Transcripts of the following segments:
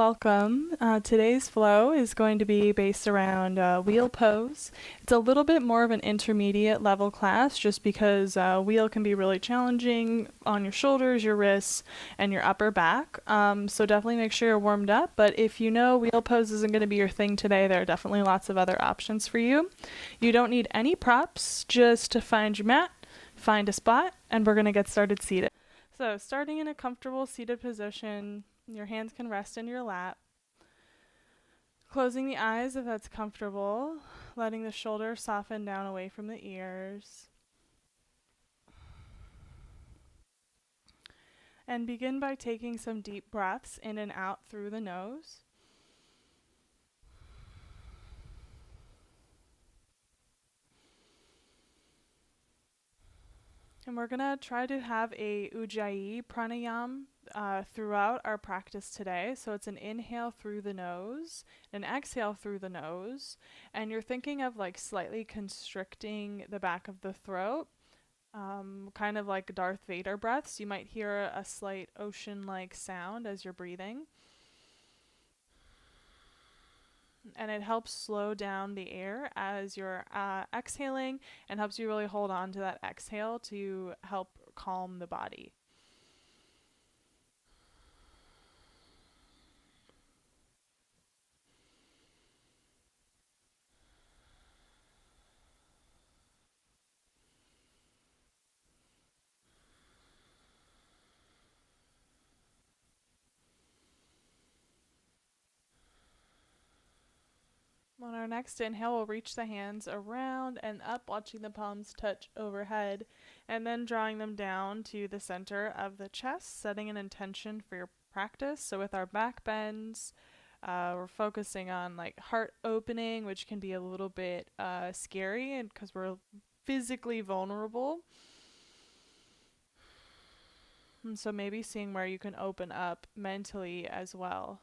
welcome. Today's flow is going to be based around wheel pose. It's a little bit more of an intermediate level class just because wheel can be really challenging on your shoulders, your wrists, and your upper back. So definitely make sure you're warmed up. But if you know wheel pose isn't going to be your thing today, there are definitely lots of other options for you. You don't need any props, just to find your mat, find a spot, and we're going to get started seated. So starting in a comfortable seated position, your hands can rest in your lap. Closing the eyes if that's comfortable, letting the shoulders soften down away from the ears. And begin by taking some deep breaths in and out through the nose. And we're going to try to have a Ujjayi pranayam throughout our practice today. So it's an inhale through the nose, an exhale through the nose, and you're thinking of like slightly constricting the back of the throat, kind of like Darth Vader breaths. You might hear a slight ocean-like sound as you're breathing. And it helps slow down the air as you're exhaling and helps you really hold on to that exhale to help calm the body. On our next inhale, we'll reach the hands around and up, watching the palms touch overhead, and then drawing them down to the center of the chest, setting an intention for your practice. So with our back bends, we're focusing on like heart opening, which can be a little bit scary, and because we're physically vulnerable. And so maybe seeing where you can open up mentally as well.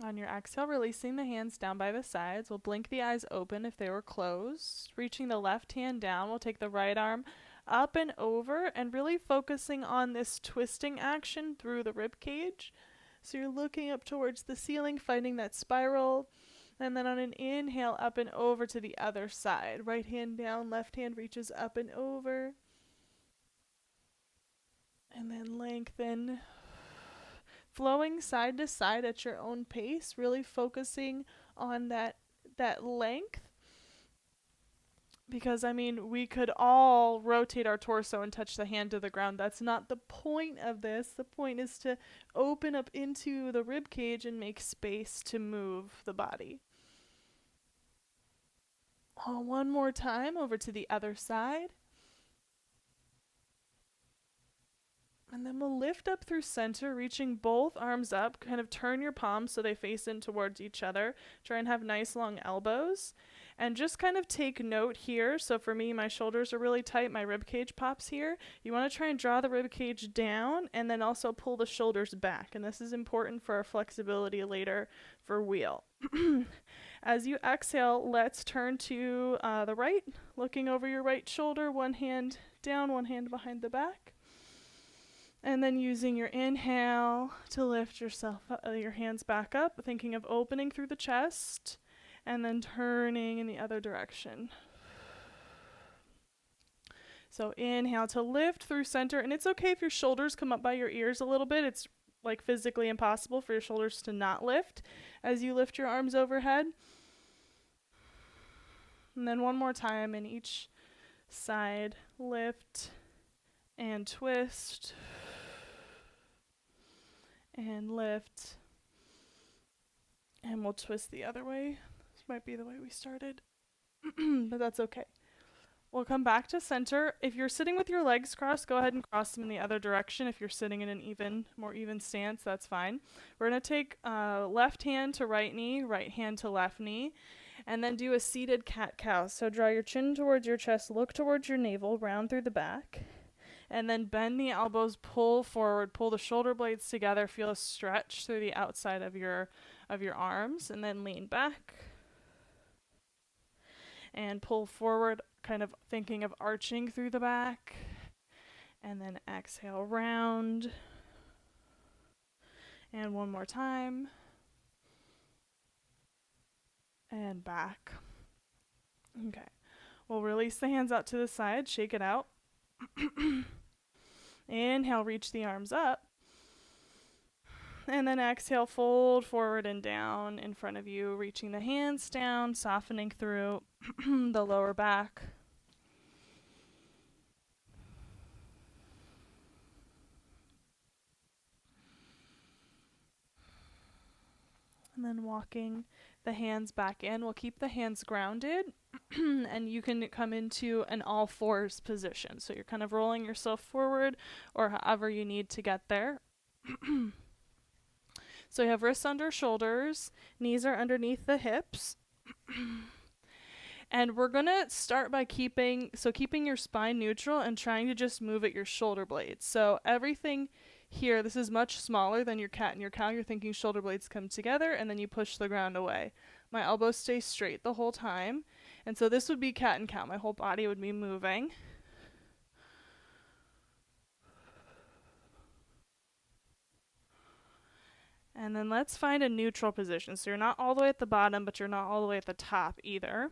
On your exhale, releasing the hands down by the sides. We'll blink the eyes open if they were closed. Reaching the left hand down, we'll take the right arm up and over and really focusing on this twisting action through the rib cage. So you're looking up towards the ceiling, finding that spiral. And then on an inhale, up and over to the other side. Right hand down, left hand reaches up and over. And then lengthen. Flowing side to side at your own pace, really focusing on that length. Because, I mean, we could all rotate our torso and touch the hand to the ground. That's not the point of this. The point is to open up into the rib cage and make space to move the body. One more time, over to the other side. And then we'll lift up through center, reaching both arms up. Kind of turn your palms so they face in towards each other. Try and have nice long elbows. And just kind of take note here. So for me, my shoulders are really tight. My rib cage pops here. You want to try and draw the rib cage down and then also pull the shoulders back. And this is important for our flexibility later for wheel. As you exhale, let's turn to the right. Looking over your right shoulder, one hand down, one hand behind the back. And then using your inhale to lift your hands back up, thinking of opening through the chest, and then turning in the other direction. So inhale to lift through center, and it's okay if your shoulders come up by your ears a little bit. It's like physically impossible for your shoulders to not lift as you lift your arms overhead. And then one more time in each side, lift and twist. And lift, and we'll twist the other way. This might be the way we started, but that's okay. We'll come back to center. If you're sitting with your legs crossed, go ahead and cross them in the other direction. If you're sitting in an more even stance, that's fine. We're going to take left hand to right knee, right hand to left knee, and then do a seated cat-cow. So draw your chin towards your chest, look towards your navel, round through the back. And then bend the elbows, pull forward, pull the shoulder blades together, feel a stretch through the outside of your arms, and then lean back. And pull forward, kind of thinking of arching through the back. And then exhale, round. And one more time. And back. Okay. We'll release the hands out to the side, shake it out. Inhale, reach the arms up. And then exhale, fold forward and down in front of you, reaching the hands down, softening through the lower back. And then walking the hands back in. We'll keep the hands grounded and you can come into an all fours position. So you're kind of rolling yourself forward or however you need to get there. So you have wrists under shoulders, knees are underneath the hips. And we're going to start by keeping your spine neutral and trying to just move at your shoulder blades. So everything here, this is much smaller than your cat and your cow. You're thinking shoulder blades come together and then you push the ground away. My elbows stay straight the whole time. And so this would be cat and cow. My whole body would be moving. And then let's find a neutral position. So you're not all the way at the bottom, but you're not all the way at the top either.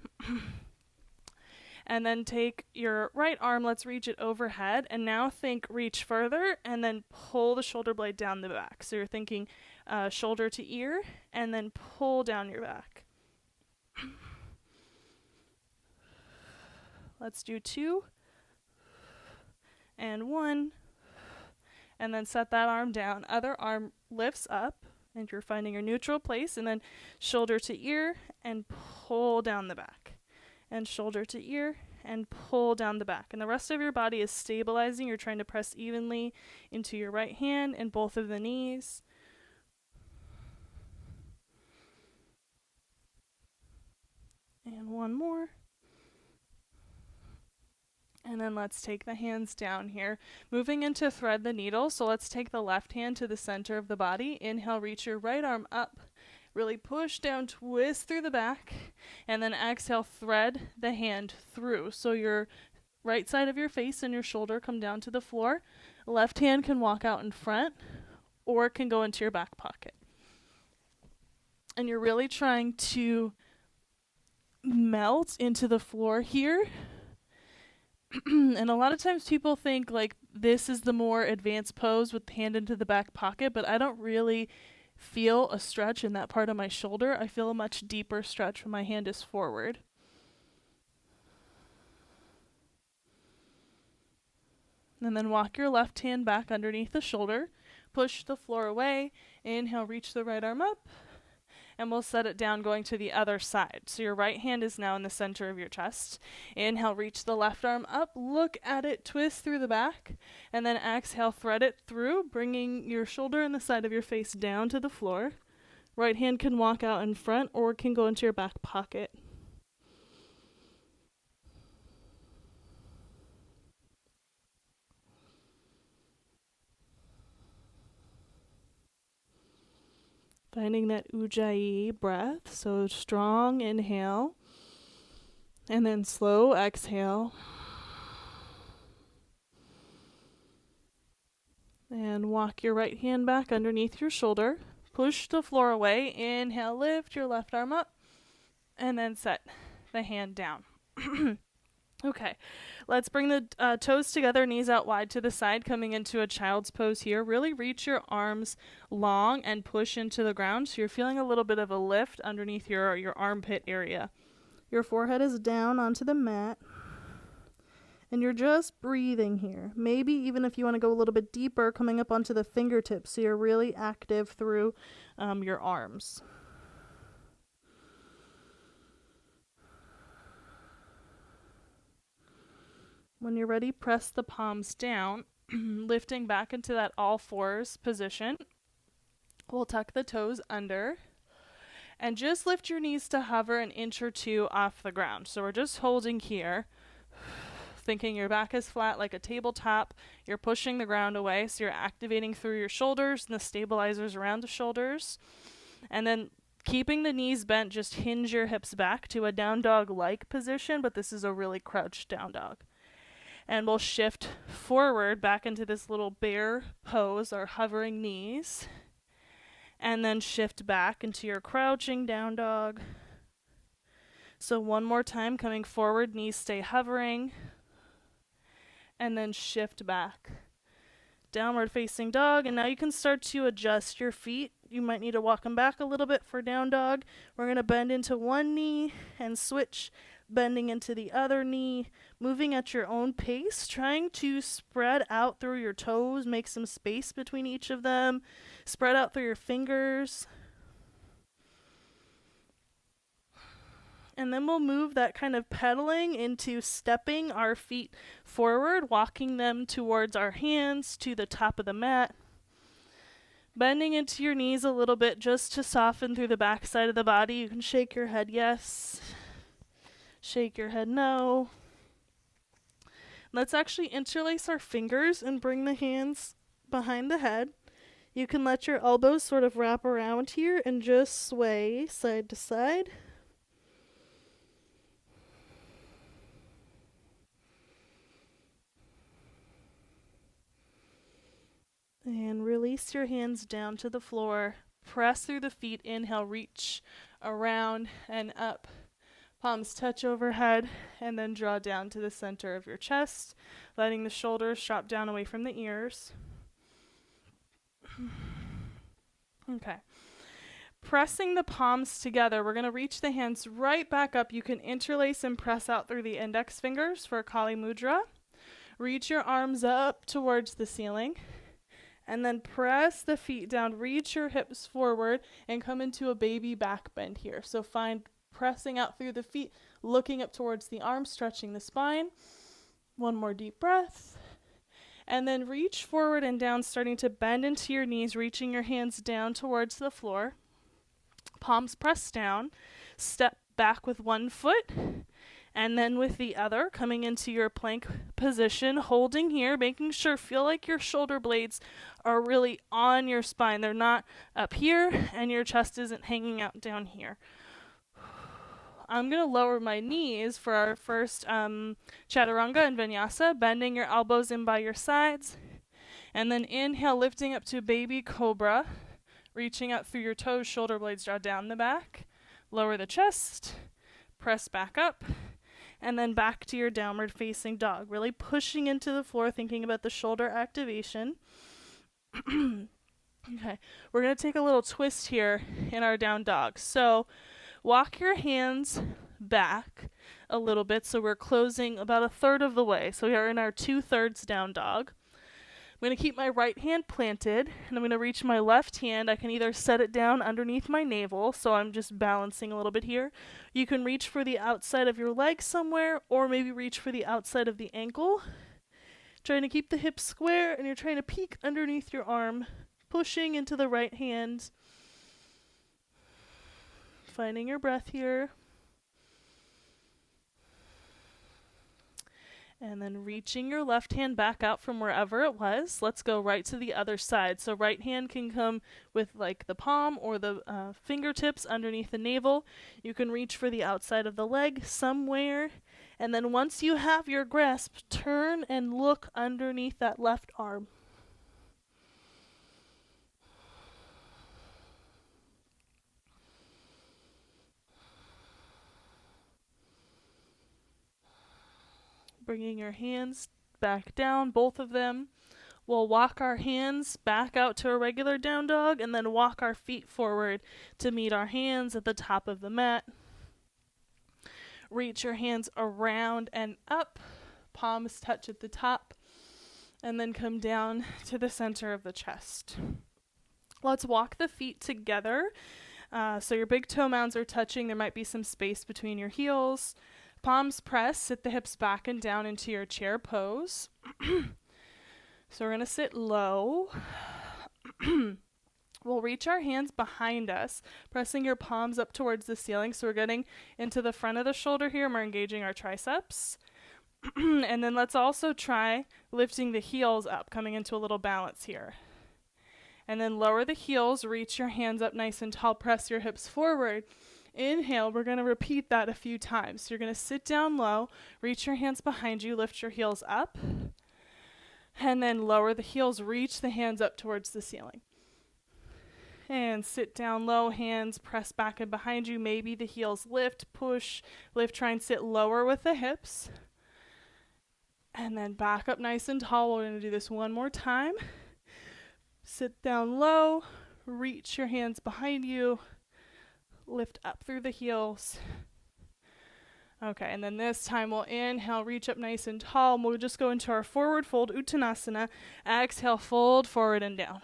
And then take your right arm, let's reach it overhead, and now think reach further, and then pull the shoulder blade down the back. So you're thinking shoulder to ear, and then pull down your back. Let's do 2, and 1, and then set that arm down. Other arm lifts up, and you're finding your neutral place, and then shoulder to ear, and pull down the back. And shoulder to ear, and pull down the back. And the rest of your body is stabilizing. You're trying to press evenly into your right hand and both of the knees. And one more. And then let's take the hands down here. Moving into thread the needle. So let's take the left hand to the center of the body. Inhale, reach your right arm up. Really push down, twist through the back, and then exhale, thread the hand through. So your right side of your face and your shoulder come down to the floor. Left hand can walk out in front, or it can go into your back pocket. And you're really trying to melt into the floor here. And a lot of times people think like this is the more advanced pose with the hand into the back pocket, but I don't really feel a stretch in that part of my shoulder. I feel a much deeper stretch when my hand is forward. And then walk your left hand back underneath the shoulder. Push the floor away. Inhale, reach the right arm up. And we'll set it down going to the other side. So your right hand is now in the center of your chest. Inhale, reach the left arm up. Look at it, twist through the back. And then exhale, thread it through, bringing your shoulder and the side of your face down to the floor. Right hand can walk out in front or can go into your back pocket. Finding that ujjayi breath, so strong inhale, and then slow exhale. And walk your right hand back underneath your shoulder. Push the floor away. Inhale, lift your left arm up, and then set the hand down. Okay, let's bring the toes together, knees out wide to the side, coming into a child's pose here. Really reach your arms long and push into the ground. So you're feeling a little bit of a lift underneath your armpit area. Your forehead is down onto the mat. And you're just breathing here. Maybe even if you want to go a little bit deeper, coming up onto the fingertips. So you're really active through your arms. When you're ready, press the palms down, lifting back into that all fours position. We'll tuck the toes under and just lift your knees to hover an inch or 2 off the ground. So we're just holding here, thinking your back is flat like a tabletop. You're pushing the ground away, so you're activating through your shoulders and the stabilizers around the shoulders. And then keeping the knees bent, just hinge your hips back to a down dog-like position, but this is a really crouched down dog. And we'll shift forward back into this little bear pose, our hovering knees. and then shift back into your crouching down dog. So one more time, coming forward, knees stay hovering, and then shift back. Downward facing dog, and now you can start to adjust your feet. You might need to walk them back a little bit for down dog. We're going to bend into one knee and switch, bending into the other knee, moving at your own pace, trying to spread out through your toes, make some space between each of them, spread out through your fingers. And then we'll move that kind of pedaling into stepping our feet forward, walking them towards our hands to the top of the mat. Bending into your knees a little bit just to soften through the back side of the body. You can shake your head yes, shake your head no. Let's actually interlace our fingers and bring the hands behind the head. You can let your elbows sort of wrap around here and just sway side to side. And release your hands down to the floor. Press through the feet. Inhale, reach around and up. Palms touch overhead, and then draw down to the center of your chest, letting the shoulders drop down away from the ears. Okay. Pressing the palms together, we're going to reach the hands right back up. You can interlace and press out through the index fingers for Kali Mudra. Reach your arms up towards the ceiling. And then press the feet down, reach your hips forward, and come into a baby back bend here. So find pressing out through the feet, looking up towards the arms, stretching the spine. One more deep breath. And then reach forward and down, starting to bend into your knees, reaching your hands down towards the floor. Palms press down. Step back with one foot. And then with the other, coming into your plank position, holding here, making sure, feel like your shoulder blades are really on your spine. They're not up here, and your chest isn't hanging out down here. I'm going to lower my knees for our first chaturanga and vinyasa, bending your elbows in by your sides. And then inhale, lifting up to baby cobra, reaching out through your toes, shoulder blades draw down the back. Lower the chest, press back up. And then back to your downward facing dog. Really pushing into the floor, thinking about the shoulder activation. Okay, we're going to take a little twist here in our down dog. So walk your hands back a little bit. So we're closing about a third of the way. So we are in our 2/3 down dog. I'm going to keep my right hand planted, and I'm going to reach my left hand. I can either set it down underneath my navel, so I'm just balancing a little bit here. You can reach for the outside of your leg somewhere, or maybe reach for the outside of the ankle. Trying to keep the hips square, and you're trying to peek underneath your arm, pushing into the right hand. Finding your breath here. And then reaching your left hand back out from wherever it was. Let's go right to the other side. So right hand can come with like the palm or the fingertips underneath the navel. You can reach for the outside of the leg somewhere. And then once you have your grasp, turn and look underneath that left arm. Bringing your hands back down, both of them. We'll walk our hands back out to a regular down dog and then walk our feet forward to meet our hands at the top of the mat. Reach your hands around and up. Palms touch at the top. And then come down to the center of the chest. Let's walk the feet together. So your big toe mounds are touching. There might be some space between your heels. Palms press, sit the hips back and down into your chair pose. So we're going to sit low. We'll reach our hands behind us, pressing your palms up towards the ceiling. So we're getting into the front of the shoulder here, and we're engaging our triceps. And then let's also try lifting the heels up, coming into a little balance here. And then lower the heels, reach your hands up nice and tall, press your hips forward. Inhale, we're going to repeat that a few times. So you're going to sit down low, reach your hands behind you, lift your heels up, and then lower the heels, reach the hands up towards the ceiling. And sit down low, hands press back and behind you. Maybe the heels lift, push, lift, try and sit lower with the hips. And then back up nice and tall. We're going to do this one more time. Sit down low, reach your hands behind you, lift up through the heels. Okay, and then this time we'll inhale, reach up nice and tall. We'll just go into our forward fold, Uttanasana. Exhale, fold forward and down.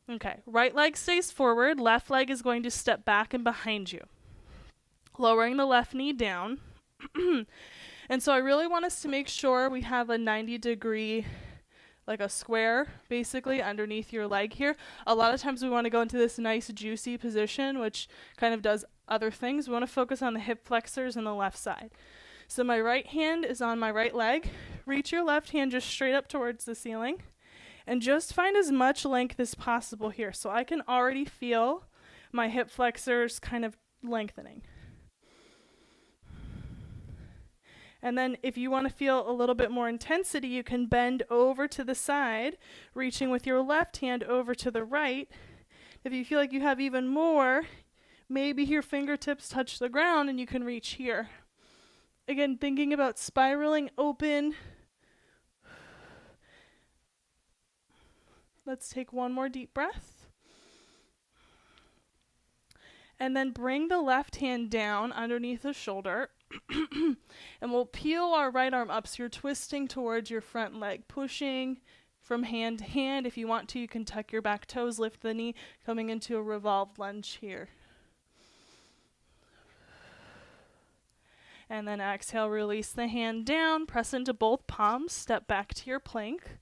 Okay, right leg stays forward, left leg is going to step back and behind you. Lowering the left knee down. And so I really want us to make sure we have a 90-degree, like a square, basically, underneath your leg here. A lot of times we want to go into this nice, juicy position, which kind of does other things. We want to focus on the hip flexors on the left side. So my right hand is on my right leg. Reach your left hand just straight up towards the ceiling. And just find as much length as possible here. So I can already feel my hip flexors kind of lengthening. And then if you want to feel a little bit more intensity, you can bend over to the side, reaching with your left hand over to the right. If you feel like you have even more, maybe your fingertips touch the ground and you can reach here. Again, thinking about spiraling open. Let's take one more deep breath. And then bring the left hand down underneath the shoulder. And we'll peel our right arm up. So you're twisting towards your front leg, pushing from hand to hand. If you want to, you can tuck your back toes, lift the knee, coming into a revolved lunge here. And then exhale, release the hand down, press into both palms, step back to your plank.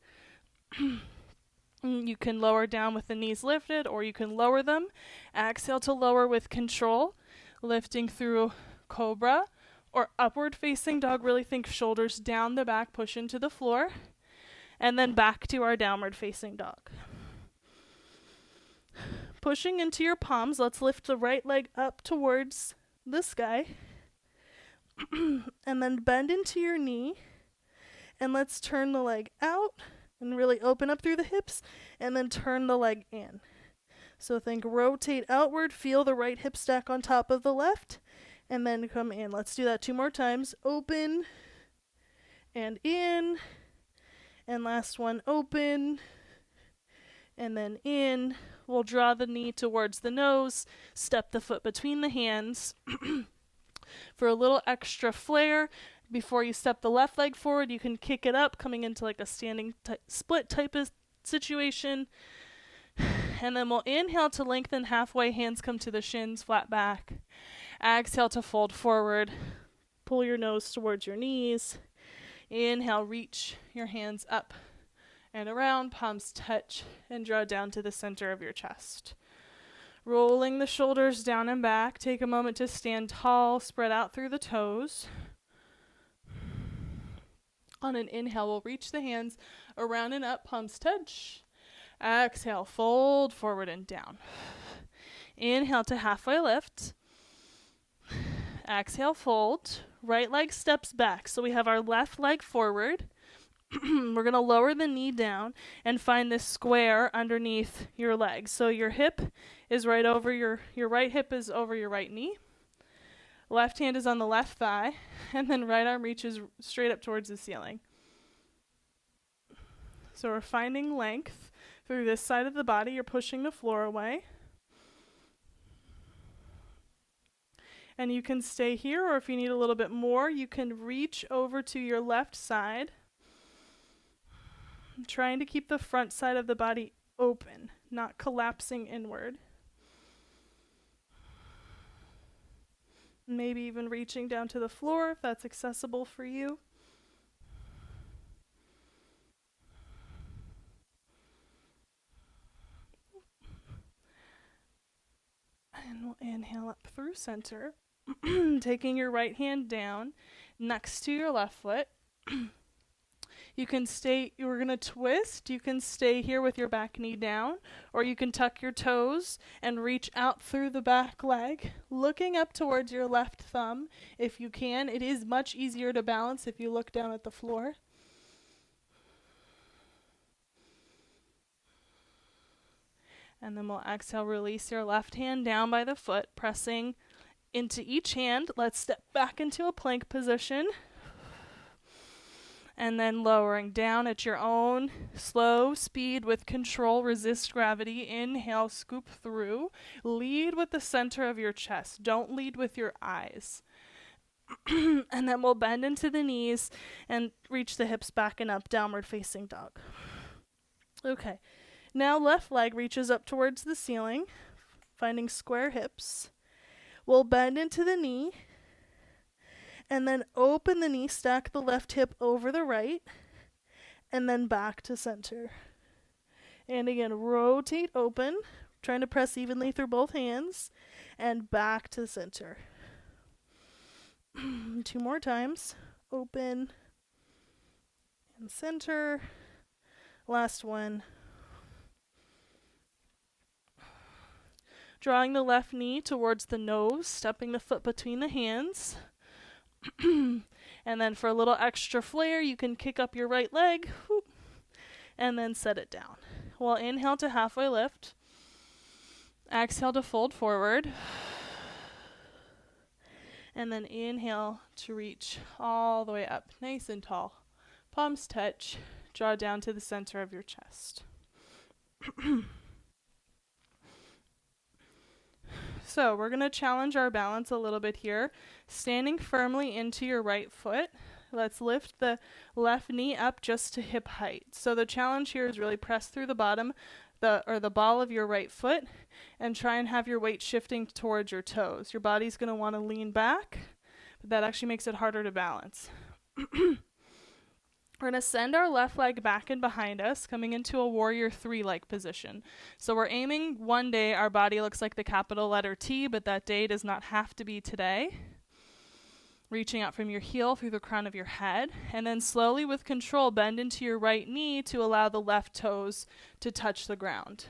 You can lower down with the knees lifted, or you can lower them. Exhale to lower with control, lifting through cobra or upward facing dog. Really think shoulders down the back, push into the floor, and then back to our downward facing dog. Pushing into your palms, let's lift the right leg up towards the sky, and then bend into your knee, and let's turn the leg out and really open up through the hips, and then turn the leg in. So think rotate outward, feel the right hip stack on top of the left, and then come in. Let's do that 2 more times. Open and in, and last one, open and then in. We'll draw the knee towards the nose, step the foot between the hands. For a little extra flair, before you step the left leg forward, you can kick it up, coming into like a standing split type of situation. And then we'll inhale to lengthen halfway, hands come to the shins, flat back. Exhale to fold forward, pull your nose towards your knees. Inhale, reach your hands up and around, palms touch, and draw down to the center of your chest. Rolling the shoulders down and back, take a moment to stand tall, spread out through the toes. On an inhale, we'll reach the hands around and up, palms touch. Exhale, fold forward and down. Inhale to halfway lift. Exhale, fold. Right leg steps back. So we have our left leg forward. We're going to lower the knee down and find this square underneath your leg. So your hip is right over your right hip is over your right knee. Left hand is on the left thigh, and then right arm reaches straight up towards the ceiling. So we're finding length through this side of the body. You're pushing the floor away. And you can stay here, or if you need a little bit more, you can reach over to your left side. I'm trying to keep the front side of the body open, not collapsing inward. Maybe even reaching down to the floor if that's accessible for you. And we'll inhale up through center, taking your right hand down next to your left foot. You can stay, you're going to twist. You can stay here with your back knee down, or you can tuck your toes and reach out through the back leg, looking up towards your left thumb if you can. It is much easier to balance if you look down at the floor. And then we'll exhale, release your left hand down by the foot, pressing into each hand. Let's step back into a plank position. And then lowering down at your own slow speed with control. Resist gravity. Inhale, scoop through. Lead with the center of your chest. Don't lead with your eyes. And then we'll bend into the knees and reach the hips back and up, downward facing dog. Okay, now left leg reaches up towards the ceiling, finding square hips. We'll bend into the knee and then open the knee, stack the left hip over the right, and then back to center. And again, rotate open, trying to press evenly through both hands, and back to center. 2 more times. Open and center. Last one. Drawing the left knee towards the nose, stepping the foot between the hands. And then for a little extra flair, you can kick up your right leg, whoop, and then set it down. We'll inhale to halfway lift. Exhale to fold forward. And then inhale to reach all the way up, nice and tall. Palms touch, draw down to the center of your chest. So we're going to challenge our balance a little bit here. Standing firmly into your right foot. Let's lift the left knee up just to hip height. So the challenge here is really press through the bottom, the ball of your right foot, and try and have your weight shifting towards your toes. Your body's going to want to lean back, but that actually makes it harder to balance. We're going to send our left leg back and behind us, coming into a warrior 3-like position. So we're aiming one day our body looks like the capital letter T, but that day does not have to be today. Reaching out from your heel through the crown of your head, and then slowly with control bend into your right knee to allow the left toes to touch the ground.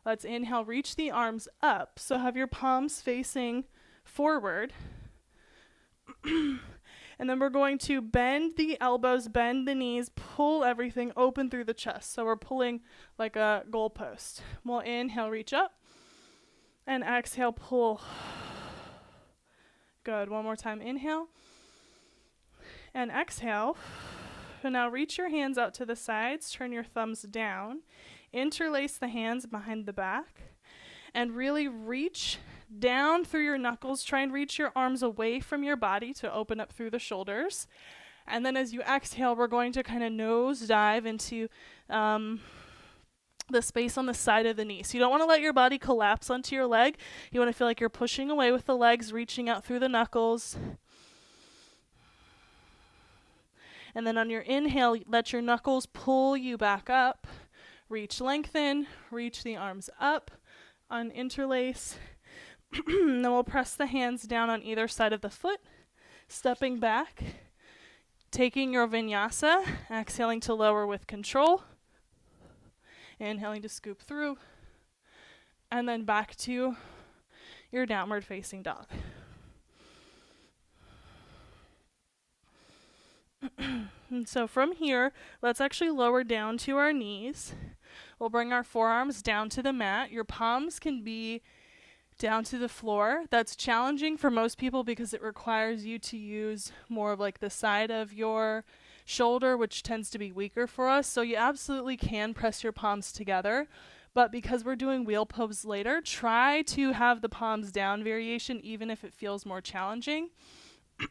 Let's inhale, reach the arms up, so have your palms facing forward. And then we're going to bend the elbows, bend the knees, pull everything open through the chest. So we're pulling like a goalpost. We'll inhale, reach up, and exhale, pull. Good. One more time. Inhale and exhale. And now reach your hands out to the sides. Turn your thumbs down. Interlace the hands behind the back. And really reach down through your knuckles. Try and reach your arms away from your body to open up through the shoulders. And then as you exhale, we're going to kind of nose dive into the space on the side of the knee. So you don't want to let your body collapse onto your leg. You want to feel like you're pushing away with the legs, reaching out through the knuckles. And then on your inhale, let your knuckles pull you back up. Reach, lengthen, reach the arms up, uninterlace. Then we'll press the hands down on either side of the foot, stepping back, taking your vinyasa, exhaling to lower with control. Inhaling to scoop through, and then back to your downward facing dog. And so from here, let's actually lower down to our knees. We'll bring our forearms down to the mat. Your palms can be down to the floor. That's challenging for most people because it requires you to use more of like the side of your shoulder, which tends to be weaker for us. So you absolutely can press your palms together, but because we're doing wheel pose later, try to have the palms down variation even if it feels more challenging.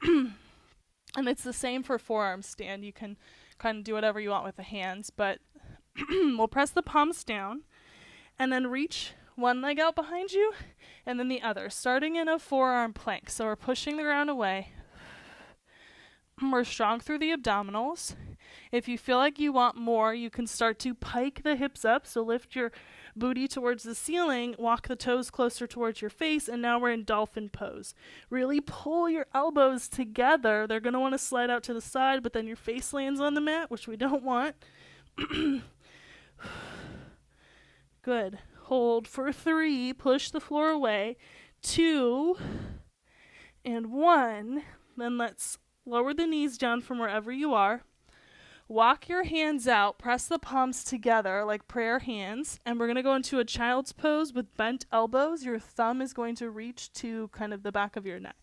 And it's the same for forearm stand. You can kind of do whatever you want with the hands, but we'll press the palms down and then reach one leg out behind you and then the other, starting in a forearm plank. So we're pushing the ground away. We're strong through the abdominals. If you feel like you want more, you can start to pike the hips up. So lift your booty towards the ceiling, walk the toes closer towards your face, and now we're in dolphin pose. Really pull your elbows together. They're going to want to slide out to the side, but then your face lands on the mat, which we don't want. Good. Hold for 3. Push the floor away. 2 and 1. Then let's lower the knees down from wherever you are. Walk your hands out, press the palms together like prayer hands, and we're going to go into a child's pose with bent elbows. Your thumb is going to reach to kind of the back of your neck.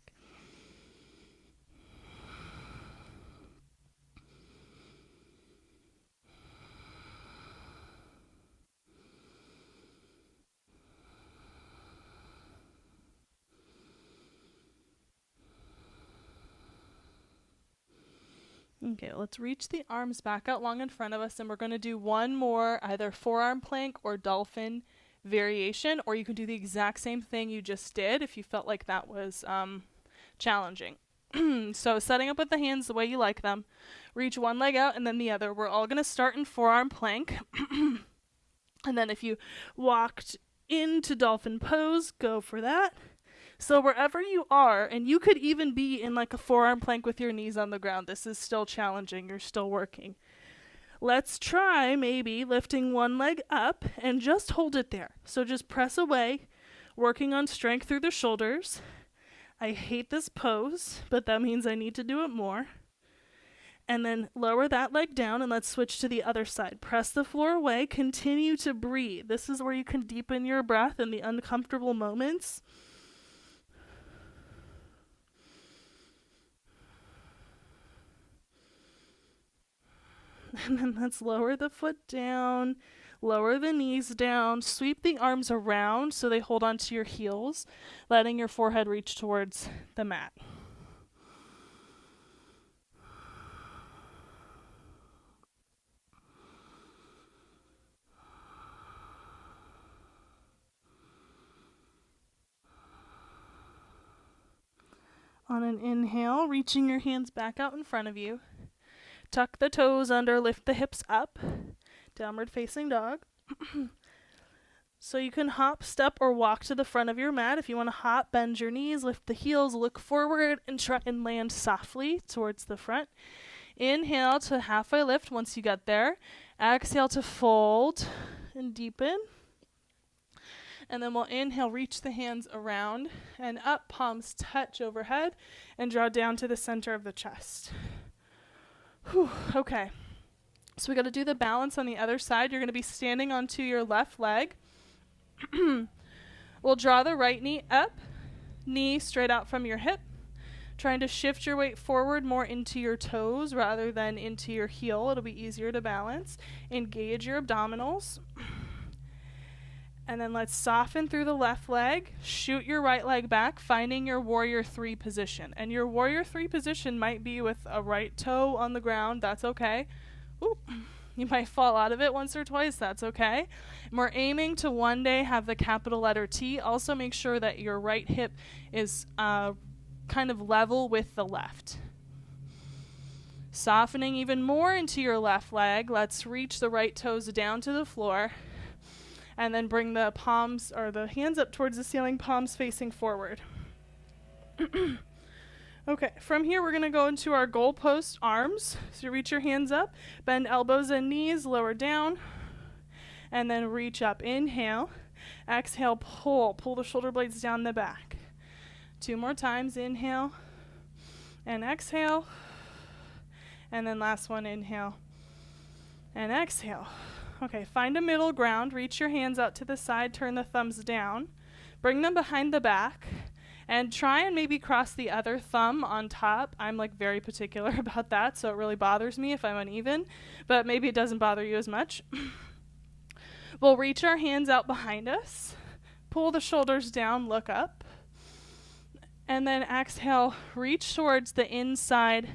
Okay, let's reach the arms back out long in front of us, and we're going to do one more either forearm plank or dolphin variation, or you can do the exact same thing you just did if you felt like that was challenging. So setting up with the hands the way you like them, reach one leg out and then the other. We're all going to start in forearm plank, and then if you walked into dolphin pose, go for that. So wherever you are, and you could even be in like a forearm plank with your knees on the ground, this is still challenging, you're still working. Let's try maybe lifting one leg up and just hold it there. So just press away, working on strength through the shoulders. I hate this pose, but that means I need to do it more. And then lower that leg down and let's switch to the other side. Press the floor away, continue to breathe. This is where you can deepen your breath in the uncomfortable moments. And then let's lower the foot down, lower the knees down, sweep the arms around so they hold onto your heels, letting your forehead reach towards the mat. On an inhale, reaching your hands back out in front of you. Tuck the toes under, lift the hips up. Downward facing dog. So you can hop, step, or walk to the front of your mat. If you want to hop, bend your knees, lift the heels, look forward, and try and land softly towards the front. Inhale to halfway lift once you get there. Exhale to fold and deepen. And then we'll inhale, reach the hands around and up, palms touch overhead, and draw down to the center of the chest. Whew, okay, so we got to do the balance on the other side. You're going to be standing onto your left leg. We'll draw the right knee up, knee straight out from your hip, trying to shift your weight forward more into your toes rather than into your heel. It'll be easier to balance. Engage your abdominals. And then let's soften through the left leg, shoot your right leg back, finding your warrior 3 position. And your warrior 3 position might be with a right toe on the ground. That's okay. Ooh, you might fall out of it once or twice. That's okay. And we're aiming to one day have the capital letter T. Also make sure that your right hip is kind of level with the left. Softening even more into your left leg. Let's reach the right toes down to the floor. And then bring the palms or the hands up towards the ceiling, palms facing forward. Okay, from here we're going to go into our goalpost arms. So you reach your hands up, bend elbows and knees, lower down, and then reach up. Inhale, exhale, pull the shoulder blades down the back. 2 more times, inhale and exhale. And then last one, inhale and exhale. Okay, find a middle ground, reach your hands out to the side, turn the thumbs down, bring them behind the back, and try and maybe cross the other thumb on top. I'm like very particular about that, so it really bothers me if I'm uneven, but maybe it doesn't bother you as much. We'll reach our hands out behind us, pull the shoulders down, look up, and then exhale, reach towards the inside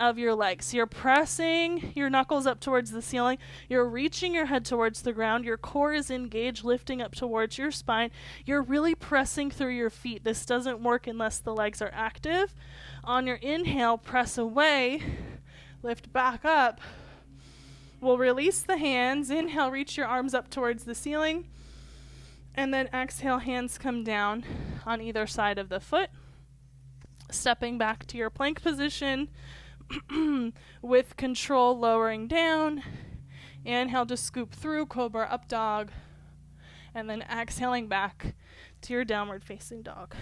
of your legs. So you're pressing your knuckles up towards the ceiling. You're reaching your head towards the ground. Your core is engaged, lifting up towards your spine. You're really pressing through your feet. This doesn't work unless the legs are active. On your inhale, press away, lift back up. We'll release the hands. Inhale, reach your arms up towards the ceiling. And then exhale, hands come down on either side of the foot. Stepping back to your plank position. With control, lowering down. Inhale to scoop through, cobra up dog. And then exhaling back to your downward facing dog.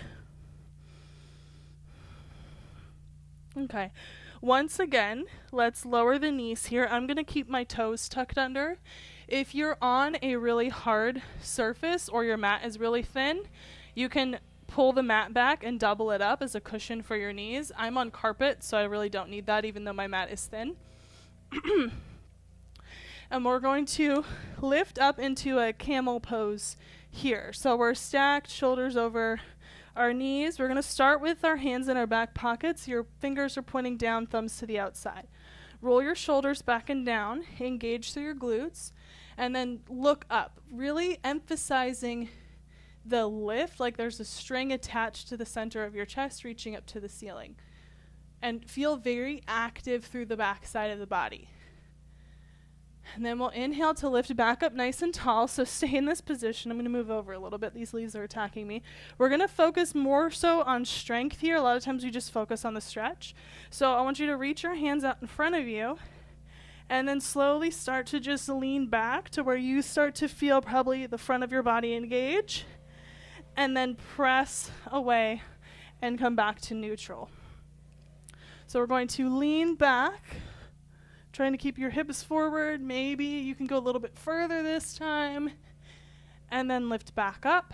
Okay. Once again, let's lower the knees here. I'm going to keep my toes tucked under. If you're on a really hard surface or your mat is really thin, you can pull the mat back and double it up as a cushion for your knees. I'm on carpet, so I really don't need that, even though my mat is thin. And we're going to lift up into a camel pose here. So we're stacked, shoulders over our knees. We're going to start with our hands in our back pockets. Your fingers are pointing down, thumbs to the outside. Roll your shoulders back and down, engage through your glutes, and then look up, really emphasizing the lift, like there's a string attached to the center of your chest reaching up to the ceiling. And feel very active through the back side of the body. And then we'll inhale to lift back up nice and tall. So stay in this position. I'm going to move over a little bit. These leaves are attacking me. We're going to focus more so on strength here. A lot of times we just focus on the stretch. So I want you to reach your hands out in front of you and then slowly start to just lean back to where you start to feel probably the front of your body engage, and then press away and come back to neutral. So we're going to lean back, trying to keep your hips forward. Maybe you can go a little bit further this time, and then lift back up.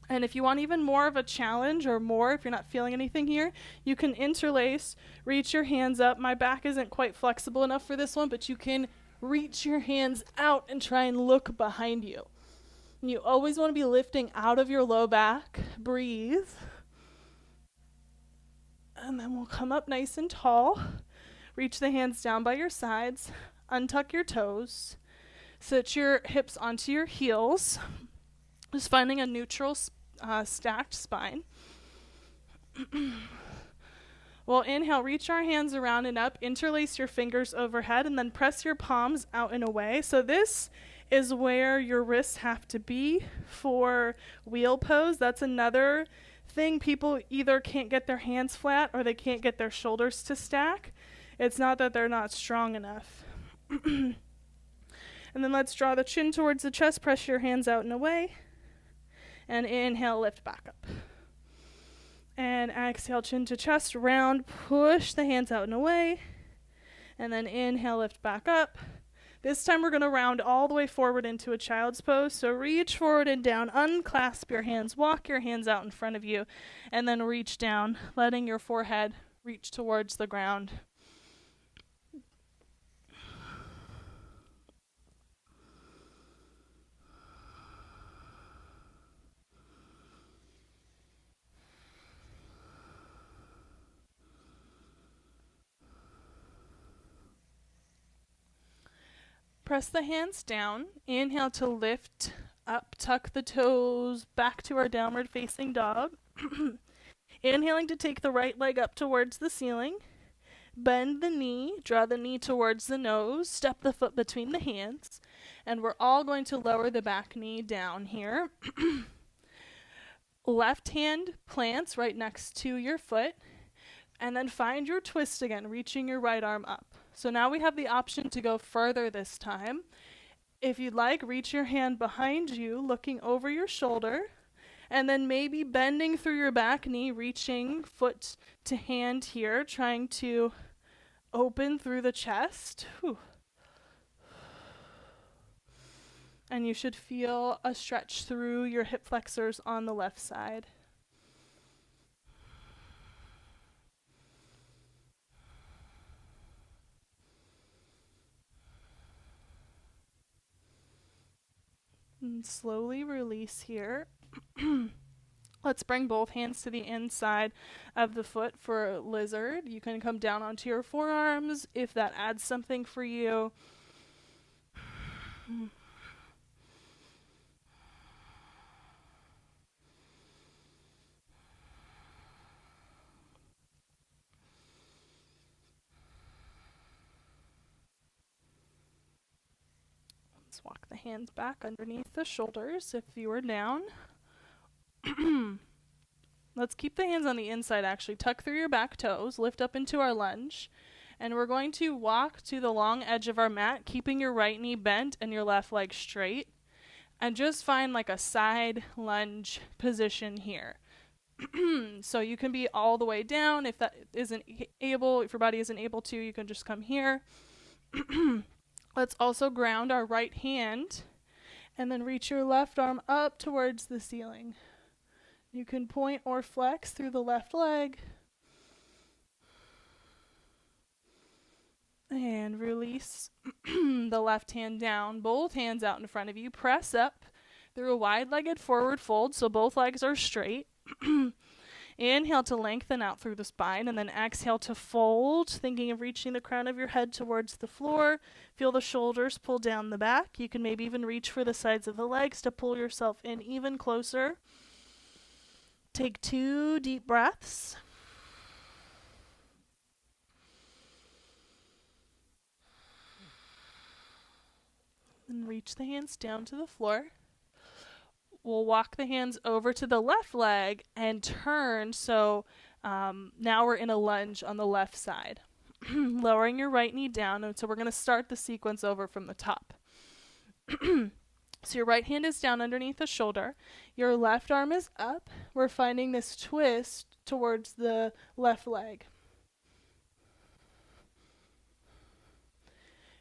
And if you want even more of a challenge or more, if you're not feeling anything here, you can interlace, reach your hands up. My back isn't quite flexible enough for this one, but you can reach your hands out and try and look behind you. And you always want to be lifting out of your low back. Breathe. And then we'll come up nice and tall. Reach the hands down by your sides. Untuck your toes. Sit your hips onto your heels. Just finding a neutral stacked spine. We'll inhale, reach our hands around and up, interlace your fingers overhead, and then press your palms out and away. So this is where your wrists have to be for wheel pose. That's another thing. People either can't get their hands flat or they can't get their shoulders to stack. It's not that they're not strong enough. And then let's draw the chin towards the chest, press your hands out and away. And inhale, lift back up. And exhale, chin to chest, round, push the hands out and away. And then inhale, lift back up. This time we're going to round all the way forward into a child's pose. So reach forward and down, unclasp your hands, walk your hands out in front of you, and then reach down, letting your forehead reach towards the ground. Press the hands down. Inhale to lift up, tuck the toes back to our downward facing dog. Inhaling to take the right leg up towards the ceiling. Bend the knee, draw the knee towards the nose, step the foot between the hands, and we're all going to lower the back knee down here. Left hand plants right next to your foot, and then find your twist again, reaching your right arm up. So now we have the option to go further this time. If you'd like, reach your hand behind you, looking over your shoulder, and then maybe bending through your back knee, reaching foot to hand here, trying to open through the chest. Whew. And you should feel a stretch through your hip flexors on the left side. And slowly release here. Let's bring both hands to the inside of the foot for lizard. You can come down onto your forearms if that adds something for you. Let's walk the hands back underneath the shoulders if you are down. Let's keep the hands on the inside actually. Tuck through your back toes, lift up into our lunge, and we're going to walk to the long edge of our mat, keeping your right knee bent and your left leg straight, and just find like a side lunge position here. So you can be all the way down. If that isn't able, if your body isn't able to, you can just come here. Let's also ground our right hand and then reach your left arm up towards the ceiling. You can point or flex through the left leg. And release the left hand down, both hands out in front of you. Press up through a wide-legged forward fold so both legs are straight. Inhale to lengthen out through the spine, and then exhale to fold, thinking of reaching the crown of your head towards the floor. Feel the shoulders pull down the back. You can maybe even reach for the sides of the legs to pull yourself in even closer. Take 2 deep breaths. And reach the hands down to the floor. We'll walk the hands over to the left leg and turn. So now we're in a lunge on the left side. Lowering your right knee down. And so we're going to start the sequence over from the top. So your right hand is down underneath the shoulder. Your left arm is up. We're finding this twist towards the left leg.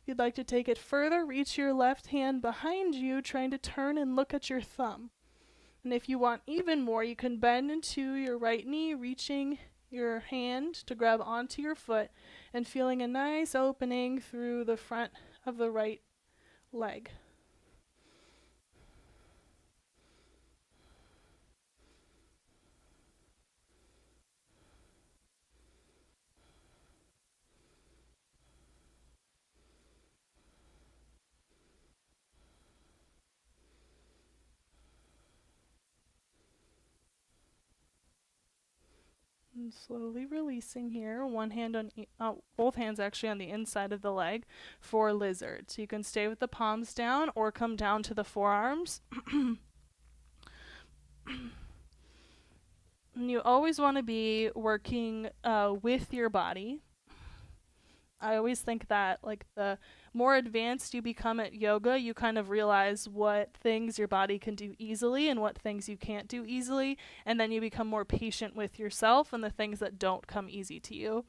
If you'd like to take it further, reach your left hand behind you, trying to turn and look at your thumb. And if you want even more, you can bend into your right knee, reaching your hand to grab onto your foot and feeling a nice opening through the front of the right leg. And slowly releasing here, one hand on both hands actually on the inside of the leg for lizard. So you can stay with the palms down or come down to the forearms. And you always want to be working with your body. I always think that like the more advanced you become at yoga, you kind of realize what things your body can do easily and what things you can't do easily, and then you become more patient with yourself and the things that don't come easy to you.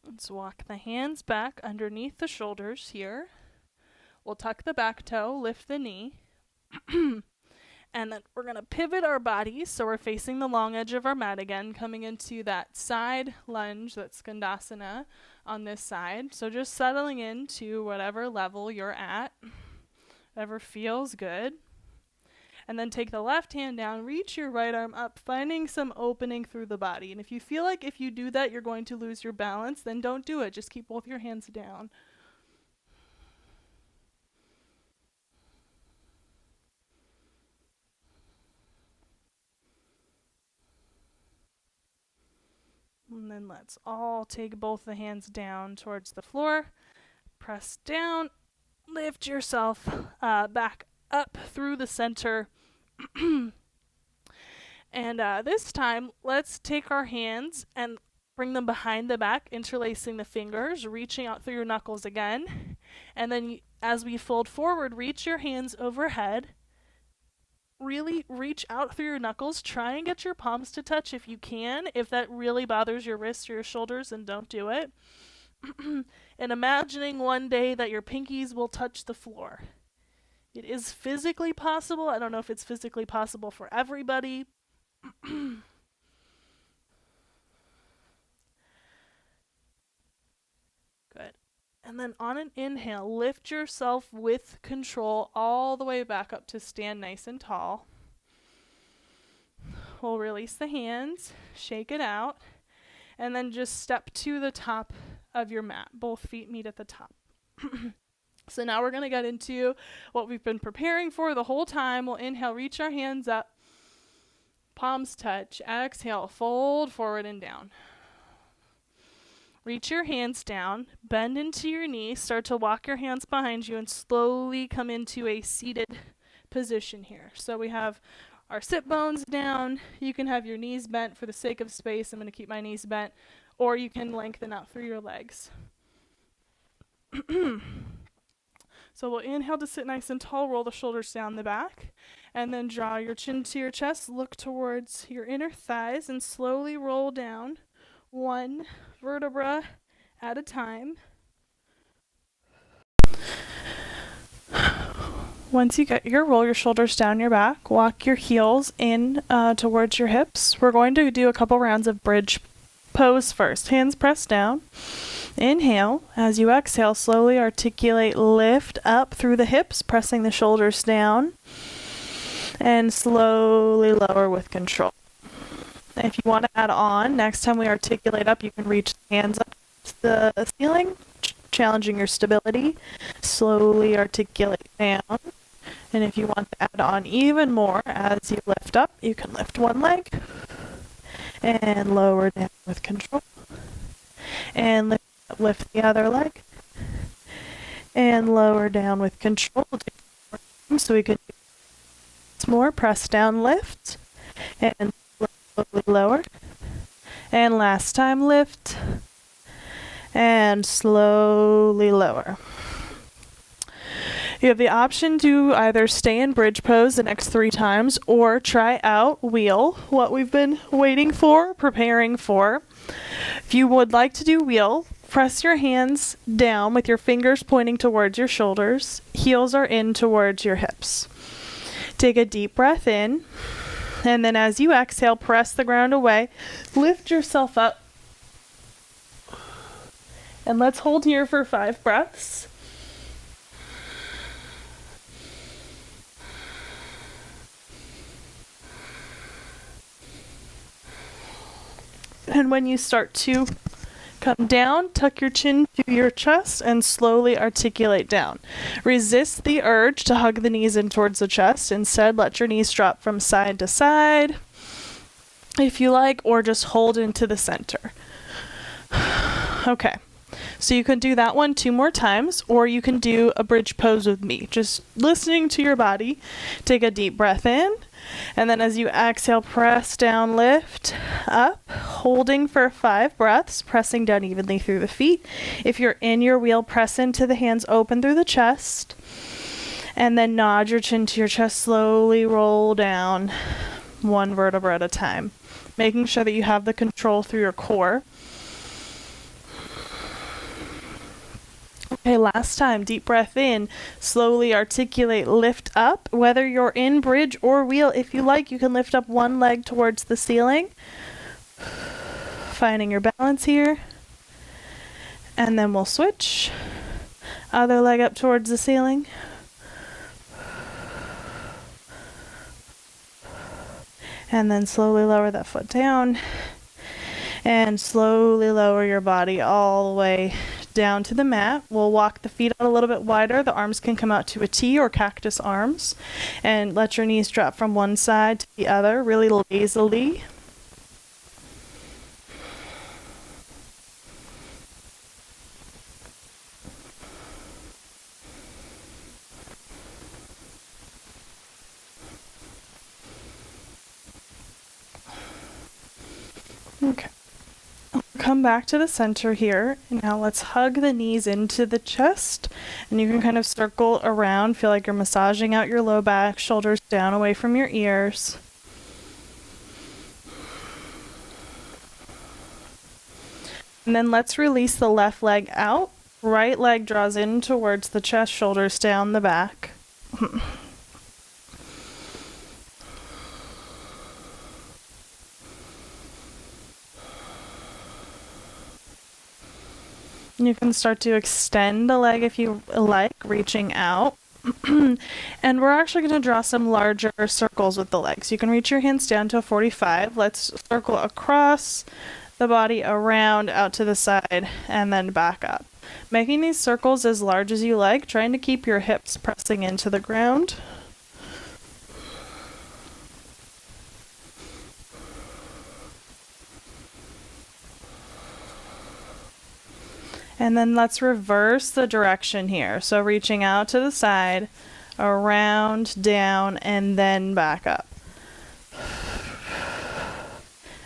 Let's walk the hands back underneath the shoulders here. We'll tuck the back toe, lift the knee. And then we're going to pivot our bodies so we're facing the long edge of our mat again, coming into that side lunge, that Skandasana on this side. So just settling into whatever level you're at, whatever feels good. And then take the left hand down, reach your right arm up, finding some opening through the body. And if you feel like if you do that you're going to lose your balance, then don't do it. Just keep both your hands down. And then let's all take both the hands down towards the floor. Press down. Lift yourself back up through the center. And this time, let's take our hands and bring them behind the back, interlacing the fingers, reaching out through your knuckles again. And then as we fold forward, reach your hands overhead. Really reach out through your knuckles. Try and get your palms to touch if you can. If that really bothers your wrists or your shoulders, then don't do it. And imagining one day that your pinkies will touch the floor. It is physically possible. I don't know if it's physically possible for everybody. Good. And then on an inhale, lift yourself with control all the way back up to stand nice and tall. We'll release the hands, shake it out, and then just step to the top of your mat. Both feet meet at the top. So now we're going to get into what we've been preparing for the whole time. We'll inhale, reach our hands up, palms touch. Exhale, fold forward and down. Reach your hands down, bend into your knees, start to walk your hands behind you, and slowly come into a seated position here. So we have our sit bones down. You can have your knees bent for the sake of space. I'm going to keep my knees bent. Or you can lengthen out through your legs. So we'll inhale to sit nice and tall, roll the shoulders down the back, and then draw your chin to your chest, look towards your inner thighs, and slowly roll down one vertebra at a time. Once you get your roll your shoulders down your back, walk your heels in towards your hips. We're going to do a couple rounds of bridge pose first. Hands pressed down. Inhale. As you exhale, slowly articulate, lift up through the hips, pressing the shoulders down, and slowly lower with control. If you want to add on, next time we articulate up, you can reach the hands up to the ceiling, challenging your stability. Slowly articulate down. And if you want to add on even more as you lift up, you can lift one leg and lower down with control. And lift the other leg and lower down with control. So we could do more. Press down, lift, and slowly lower. And last time, lift and slowly lower. You have the option to either stay in bridge pose the next 3 times or try out wheel, what we've been waiting for, preparing for. If you would like to do wheel, press your hands down with your fingers pointing towards your shoulders. Heels are in towards your hips. Take a deep breath in, and then as you exhale, press the ground away. Lift yourself up. And let's hold here for 5 breaths. And when you start to come down, tuck your chin to your chest and slowly articulate down. Resist the urge to hug the knees in towards the chest. Instead, let your knees drop from side to side, if you like, or just hold into the center. Okay, so you can do that one 2 more times, or you can do a bridge pose with me. Just listening to your body. Take a deep breath in. And then as you exhale, press down, lift up, holding for 5 breaths, pressing down evenly through the feet. If you're in your wheel, press into the hands, open through the chest, and then nod your chin to your chest, slowly roll down 1 vertebra at a time, making sure that you have the control through your core. Okay, last time, deep breath in, slowly articulate, lift up. Whether you're in bridge or wheel, if you like, you can lift up 1 leg towards the ceiling. Finding your balance here. And then we'll switch. Other leg up towards the ceiling. And then slowly lower that foot down. And slowly lower your body all the way down to the mat. We'll walk the feet out a little bit wider. The arms can come out to a T or cactus arms. And let your knees drop from one side to the other, really lazily. Okay. Come back to the center here. Now let's hug the knees into the chest, and you can kind of circle around, feel like you're massaging out your low back, shoulders down away from your ears. And then let's release the left leg out. Right leg draws in towards the chest, shoulders down the back. You can start to extend the leg if you like, reaching out. And we're actually going to draw some larger circles with the legs. You can reach your hands down to a 45. Let's circle across the body, around, out to the side, and then back up. Making these circles as large as you like, trying to keep your hips pressing into the ground. And then let's reverse the direction here. So reaching out to the side, around, down, and then back up.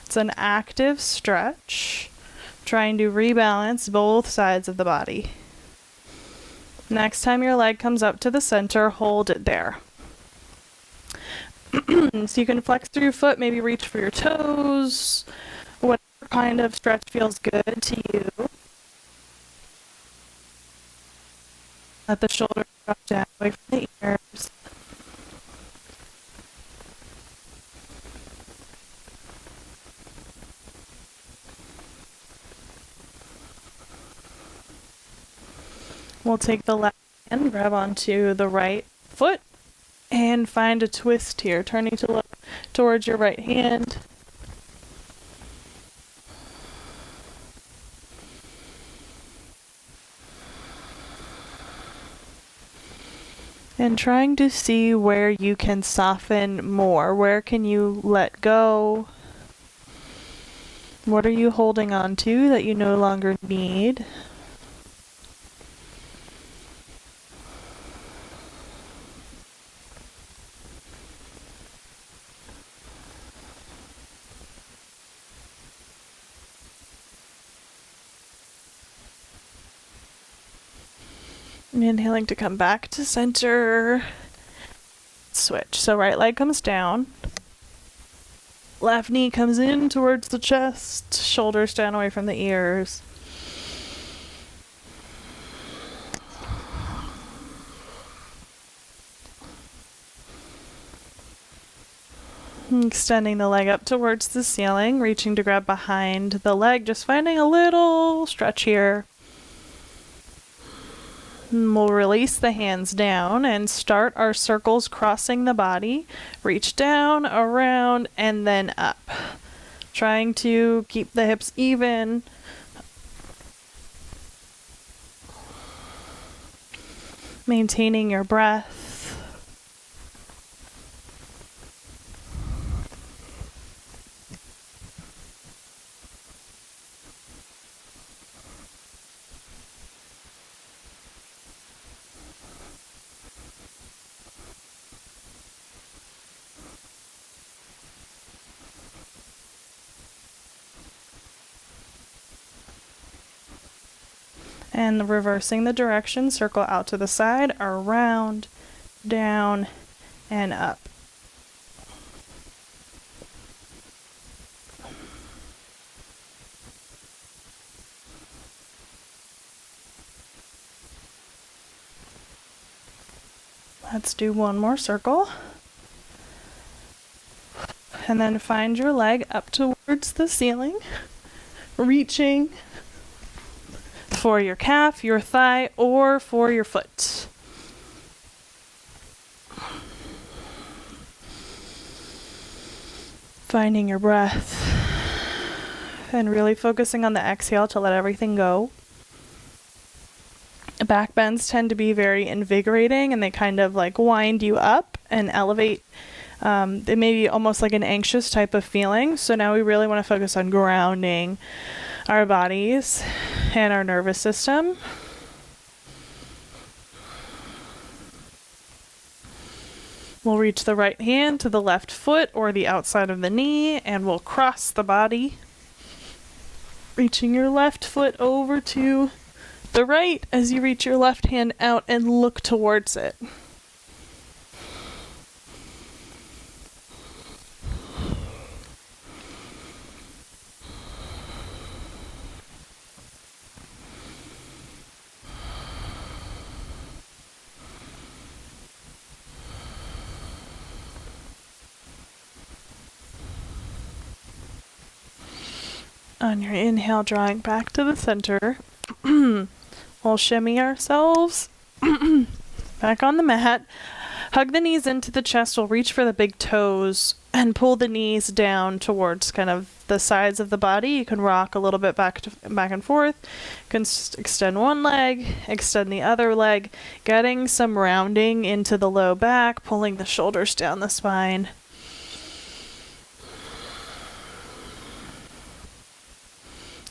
It's an active stretch, trying to rebalance both sides of the body. Next time your leg comes up to the center, hold it there. So you can flex through your foot, maybe reach for your toes, whatever kind of stretch feels good to you. Let the shoulders drop down away from the ears. We'll take the left hand, grab onto the right foot, and find a twist here, turning to look towards your right hand. And trying to see where you can soften more. Where can you let go? What are you holding on to that you no longer need? Inhaling to come back to center. Switch. So right leg comes down. Left knee comes in towards the chest. Shoulders down away from the ears. Extending the leg up towards the ceiling, reaching to grab behind the leg, just finding a little stretch here. And we'll release the hands down and start our circles crossing the body. Reach down, around, and then up. Trying to keep the hips even. Maintaining your breath. And reversing the direction, circle out to the side, around, down, and up. Let's do one more circle. And then find your leg up towards the ceiling, reaching for your calf, your thigh, or for your foot. Finding your breath and really focusing on the exhale to let everything go. Back bends tend to be very invigorating and they kind of like wind you up and elevate. It may be almost like an anxious type of feeling. So now we really want to focus on grounding our bodies and our nervous system. We'll reach the right hand to the left foot or the outside of the knee, and we'll cross the body. Reaching your left foot over to the right as you reach your left hand out and look towards it. On your inhale, drawing back to the center, we'll shimmy ourselves back on the mat. Hug the knees into the chest. We'll reach for the big toes and pull the knees down towards kind of the sides of the body. You can rock a little bit back and forth. You can extend one leg, extend the other leg, getting some rounding into the low back, pulling the shoulders down the spine.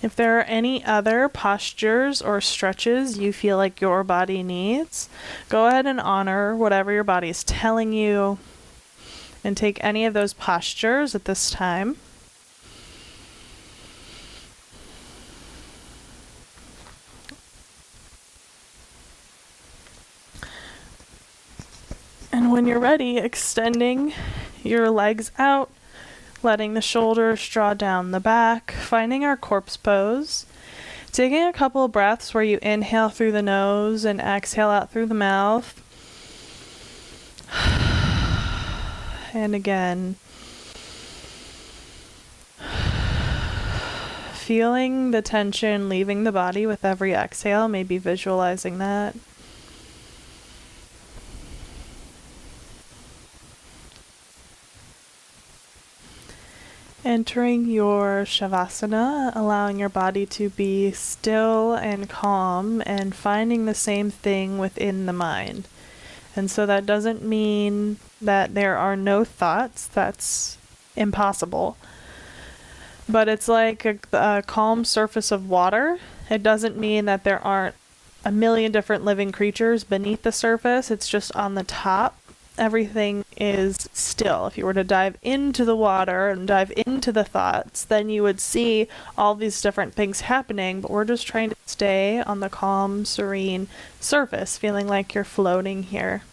If there are any other postures or stretches you feel like your body needs, go ahead and honor whatever your body is telling you and take any of those postures at this time. And when you're ready, extending your legs out, letting the shoulders draw down the back, finding our corpse pose. Taking a couple of breaths where you inhale through the nose and exhale out through the mouth. And again, feeling the tension leaving the body with every exhale, maybe visualizing that. Entering your Shavasana, allowing your body to be still and calm and finding the same thing within the mind. And so that doesn't mean that there are no thoughts. That's impossible. But it's like a calm surface of water. It doesn't mean that there aren't a million different living creatures beneath the surface. It's just on the top. Everything is still. If you were to dive into the water and dive into the thoughts, then you would see all these different things happening, but we're just trying to stay on the calm, serene surface, feeling like you're floating here.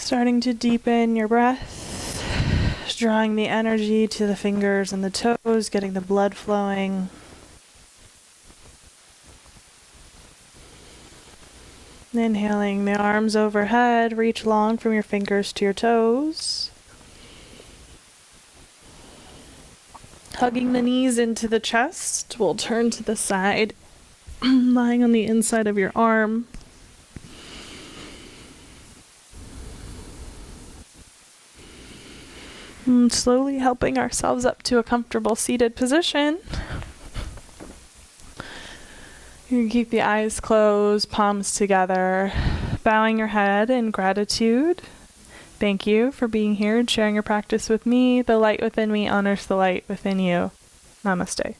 Starting to deepen your breath, drawing the energy to the fingers and the toes, getting the blood flowing. Inhaling the arms overhead, reach long from your fingers to your toes. Hugging the knees into the chest, we'll turn to the side, lying on the inside of your arm. Slowly helping ourselves up to a comfortable seated position. You can keep the eyes closed, palms together, bowing your head in gratitude. Thank you for being here and sharing your practice with me. The light within me honors the light within you. Namaste.